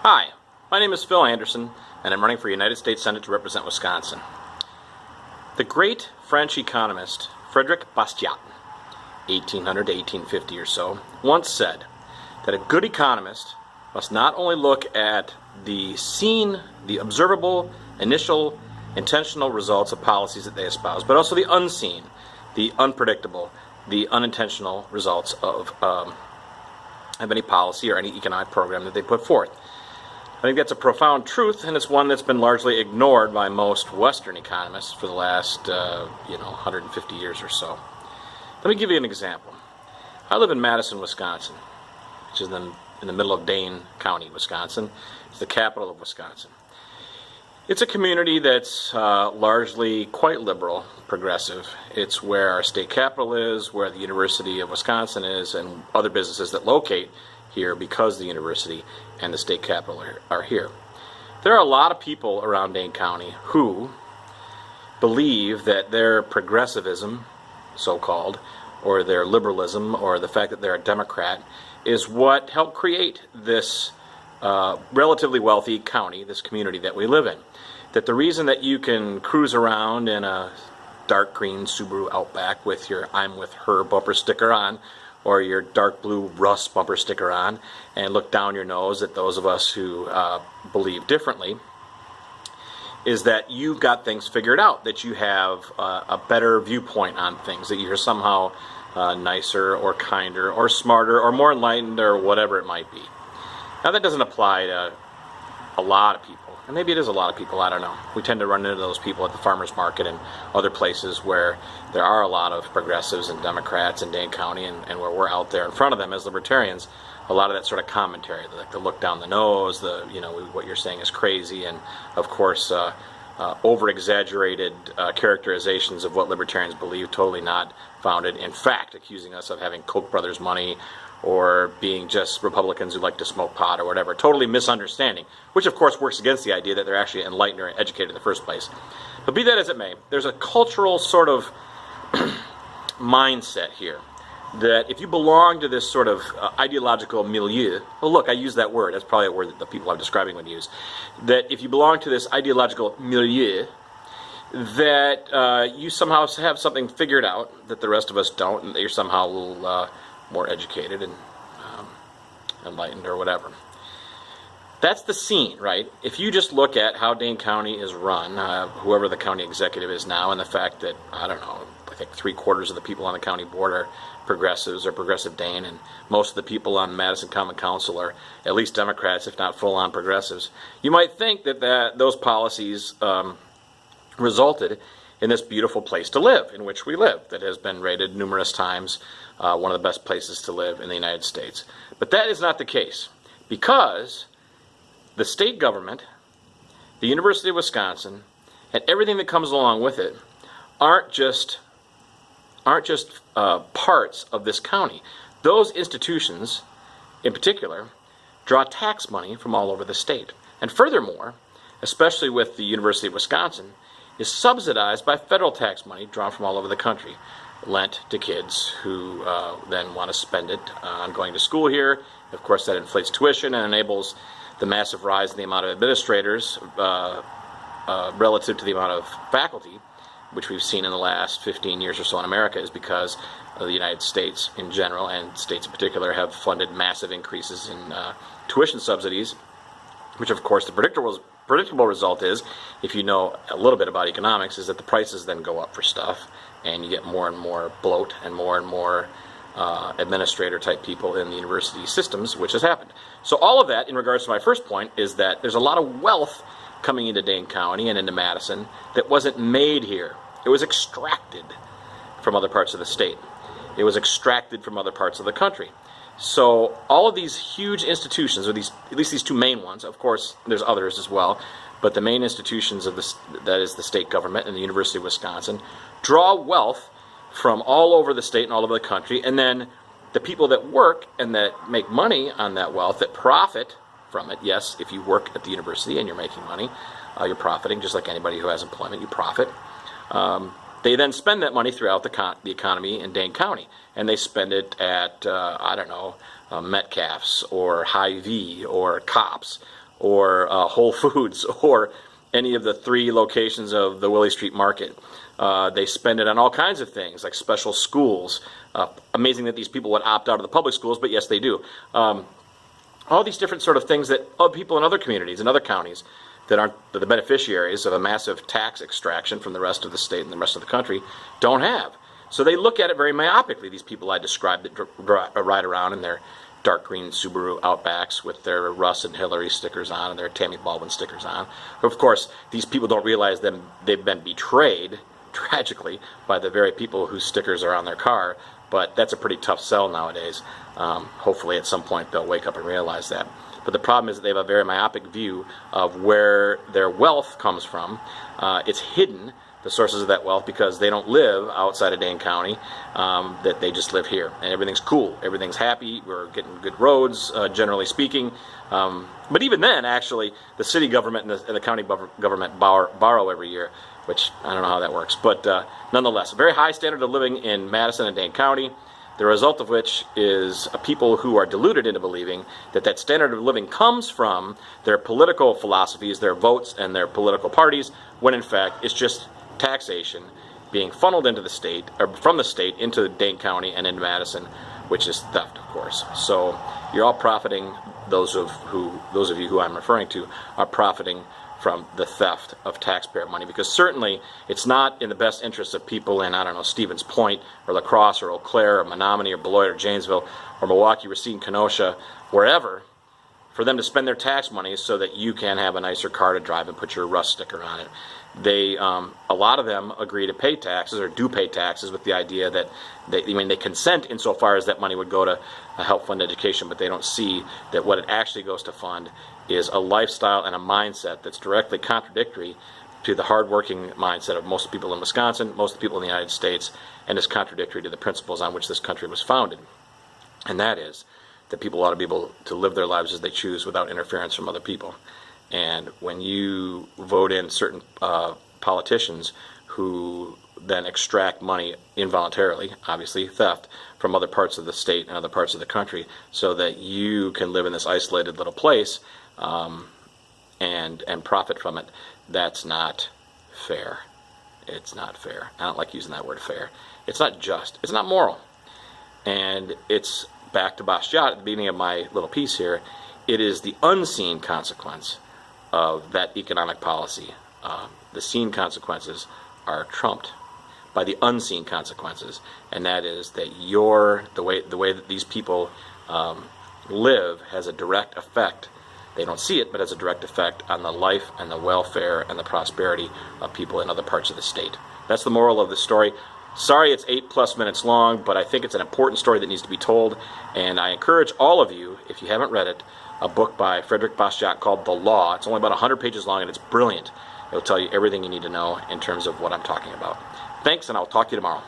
Hi, my name is Phil Anderson, and I'm running for United States Senate to represent Wisconsin. The great French economist Frederick Bastiat, 1800 to 1850 or so, once said that a good economist must not only look at the seen, the observable, initial, intentional results of policies that they espouse, but also the unseen, the unpredictable, the unintentional results of any policy or any economic program that they put forth. I think that's a profound truth, and it's one that's been largely ignored by most Western economists for the last 150 years or so. Let me give you an example. I live in Madison, Wisconsin, which is in the middle of Dane County, Wisconsin. It's the capital of Wisconsin. It's a community that's largely quite liberal, progressive. It's where our state capital is, where the University of Wisconsin is, and other businesses that locate here because the university and the state capital are here. There are a lot of people around Dane County who believe that their progressivism, so-called, or their liberalism, or the fact that they're a Democrat, is what helped create this relatively wealthy county, this community that we live in. That the reason that you can cruise around in a dark green Subaru Outback with your "I'm with her" bumper sticker on, or your dark blue Russ bumper sticker on, and look down your nose at those of us who believe differently, is that you've got things figured out, that you have a better viewpoint on things, that you're somehow nicer or kinder or smarter or more enlightened or whatever it might be. Now that doesn't apply to a lot of people. And maybe it is a lot of people, I don't know. We tend to run into those people at the farmers market and other places where there are a lot of progressives and Democrats in Dane County, and where we're out there in front of them as libertarians, a lot of that sort of commentary, like the look down the nose, what you're saying is crazy, and of course over-exaggerated characterizations of what libertarians believe, totally not founded. In fact, accusing us of having Koch brothers money, or being just Republicans who like to smoke pot or whatever, totally misunderstanding, which of course works against the idea that they're actually enlightened or educated in the first place. But be that as it may, there's a cultural sort of mindset here that if you belong to this sort of ideological milieu, well look, I use that word, that's probably a word that the people I'm describing would use, that if you belong to this ideological milieu, that you somehow have something figured out that the rest of us don't, and that you're somehow a little more educated and enlightened or whatever. That's the scene, right? If you just look at how Dane County is run, whoever the county executive is now, and the fact that, I think 3/4 of the people on the county board are progressives or progressive Dane, and most of the people on Madison Common Council are at least Democrats, if not full-on progressives, you might think that those policies resulted in this beautiful place to live, in which we live, that has been rated numerous times one of the best places to live in the United States. But that is not the case, because the state government, the University of Wisconsin, and everything that comes along with it aren't just parts of this county. Those institutions, in particular, draw tax money from all over the state. And furthermore, especially with the University of Wisconsin, is subsidized by federal tax money drawn from all over the country, lent to kids who then want to spend it on going to school here. Of course, that inflates tuition and enables the massive rise in the amount of administrators relative to the amount of faculty, which we've seen in the last 15 years or so in America, is because the United States in general, and states in particular, have funded massive increases in tuition subsidies, which of course the predictable result is, if you know a little bit about economics, is that the prices then go up for stuff, and you get more and more bloat and more administrator type people in the university systems, which has happened. So all of that, in regards to my first point, is that there's a lot of wealth coming into Dane County and into Madison that wasn't made here. It was extracted from other parts of the state. It was extracted from other parts of the country. So all of these huge institutions, or at least these two main ones, of course there's others as well, but the main institutions of this, that is the state government and the University of Wisconsin, draw wealth from all over the state and all over the country, and then the people that work and that make money on that wealth, that profit from it, yes, if you work at the university and you're making money, you're profiting, just like anybody who has employment, you profit. They then spend that money throughout the economy in Dane County, and they spend it at, Metcalf's or Hy-Vee or Cops or Whole Foods or any of the 3 locations of the Willie Street Market. They spend it on all kinds of things, like special schools. Amazing that these people would opt out of the public schools, but yes, they do. All these different sort of things that other people in other communities and other counties that aren't the beneficiaries of a massive tax extraction from the rest of the state and the rest of the country don't have. So they look at it very myopically, these people I described that ride around in their dark green Subaru Outbacks with their Russ and Hillary stickers on and their Tammy Baldwin stickers on. Of course, these people don't realize that they've been betrayed, tragically, by the very people whose stickers are on their car, but that's a pretty tough sell nowadays. Hopefully at some point they'll wake up and realize that. But the problem is that they have a very myopic view of where their wealth comes from. It's hidden, the sources of that wealth, because they don't live outside of Dane County, that they just live here. And everything's cool, everything's happy, we're getting good roads, generally speaking. But even then, actually, the city government and the county government borrow every year, which I don't know how that works. But nonetheless, a very high standard of living in Madison and Dane County, the result of which is people who are deluded into believing that that standard of living comes from their political philosophies, their votes, and their political parties, when in fact it's just taxation being funneled into the state, or from the state into Dane County and into Madison, which is theft, of course. So you're all profiting. Those of you who I'm referring to are profiting from the theft of taxpayer money, because certainly it's not in the best interest of people in, I don't know, Stevens Point or La Crosse or Eau Claire or Menominee or Beloit or Janesville or Milwaukee, Racine, Kenosha, wherever, for them to spend their tax money so that you can have a nicer car to drive and put your Russ sticker on it. They, a lot of them agree to pay taxes or do pay taxes with the idea that they consent insofar as that money would go to help fund education, but they don't see that what it actually goes to fund is a lifestyle and a mindset that's directly contradictory to the hardworking mindset of most people in Wisconsin, most of the people in the United States, and is contradictory to the principles on which this country was founded. And that is that people ought to be able to live their lives as they choose without interference from other people. And when you vote in certain politicians who then extract money involuntarily, obviously theft, from other parts of the state and other parts of the country so that you can live in this isolated little place and profit from it, that's not fair. It's not fair. I don't like using that word fair. It's not just. It's not moral. And it's back to Bastiat at the beginning of my little piece here. It is the unseen consequence of that economic policy. The seen consequences are trumped by the unseen consequences, and that is that the way that these people live has a direct effect. They don't see it, but has a direct effect on the life and the welfare and the prosperity of people in other parts of the state. That's the moral of the story. Sorry it's 8+ minutes long, but I think it's an important story that needs to be told, and I encourage all of you, if you haven't read it, a book by Frederick Bastiat called The Law. It's only about 100 pages long, and it's brilliant. It'll tell you everything you need to know in terms of what I'm talking about. Thanks, and I'll talk to you tomorrow.